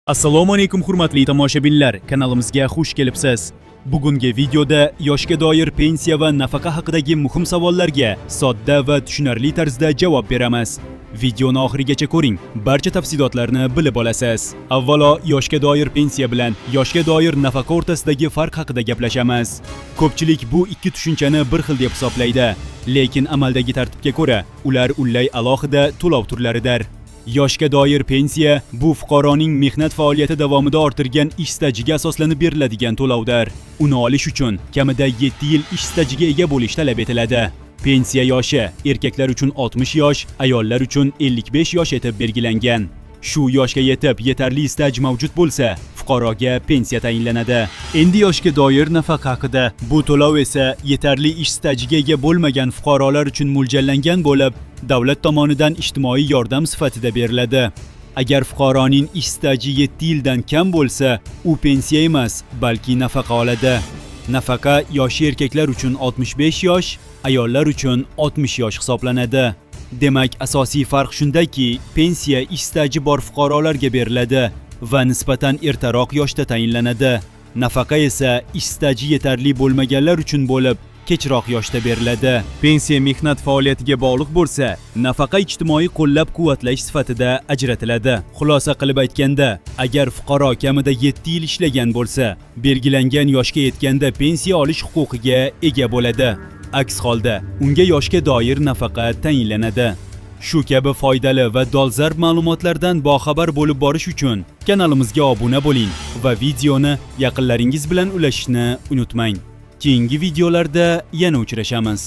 Assalomu alaykum hurmatli tomoshabinlar, kanalimizga xush kelibsiz. Bugungi videoda yoshga doir pensiya va nafaqa haqidagi muhim savollarga sodda va tushunarli tarzda javob beramiz. Videoni oxirigacha ko'ring, barcha tafsilotlarni bilib olasiz. Avvalo, yoshga doir pensiya bilan yoshga doir nafaqa o'rtasidagi farq haqida gaplashamiz. Ko'pchilik bu ikki tushunchani bir xil deb hisoblaydi, lekin amaldagi tartibga ko'ra, ular ullay alohida to'lov turlaridir. Yoshga doir pensiya bu fuqaroning mehnat faoliyati davomida orttirgan ish stajiga asoslanib beriladigan to'lovdir. Uni olish uchun kamida 7 yil ish stajiga ega bo'lish talab etiladi. Pensiya yoshi erkaklar uchun 60 yosh, ayollar uchun 55 yosh etib belgilangan. Shu yoshga yetib yetarli staj mavjud bo'lsa, fuqaroga pensiya tayinlanadi. Endi yoshga doir nafaqa haqida. Bu to'lov esa yetarli ish stajiga ega bo'lmagan fuqarolar uchun mo'ljallangan bo'lib, davlat tomonidan ijtimoiy yordam sifatida beriladi. Agar fuqaroning ish staji 7 yildan kam bo'lsa, u pensiya emas, balki nafaqa oladi. Nafaqa yoshi erkaklar uchun 65 yosh, ayollar uchun 60 yosh hisoblanadi. Demak, asosiy farq shundaki, pensiya ish staji bor fuqarolarga beriladi va nisbatan ertaroq yoshda tayinlanadi. Nafaqa esa ish staji yetarli bo'lmaganlar uchun bo'lib, kechroq yoshda beriladi. Pensiya mehnat faoliyatiga bog'liq bo'lsa, nafaqa ijtimoiy qo'llab-quvvatlash sifatida ajratiladi. Xulosa qilib aytganda, agar fuqaro kamida 7 yil ishlagan bo'lsa, belgilangan yoshga yetganda pensiya olish huquqiga ega bo'ladi. Aks holda, unga yoshga doir nafaqa tayinlanadi. Shu kabi foydali va dolzarb ma'lumotlardan boxabar bo'lib borish uchun kanalimizga obuna bo'ling va videoni yaqinlaringiz bilan ulashishni unutmang. Keyingi videolarda yana uchrashamiz.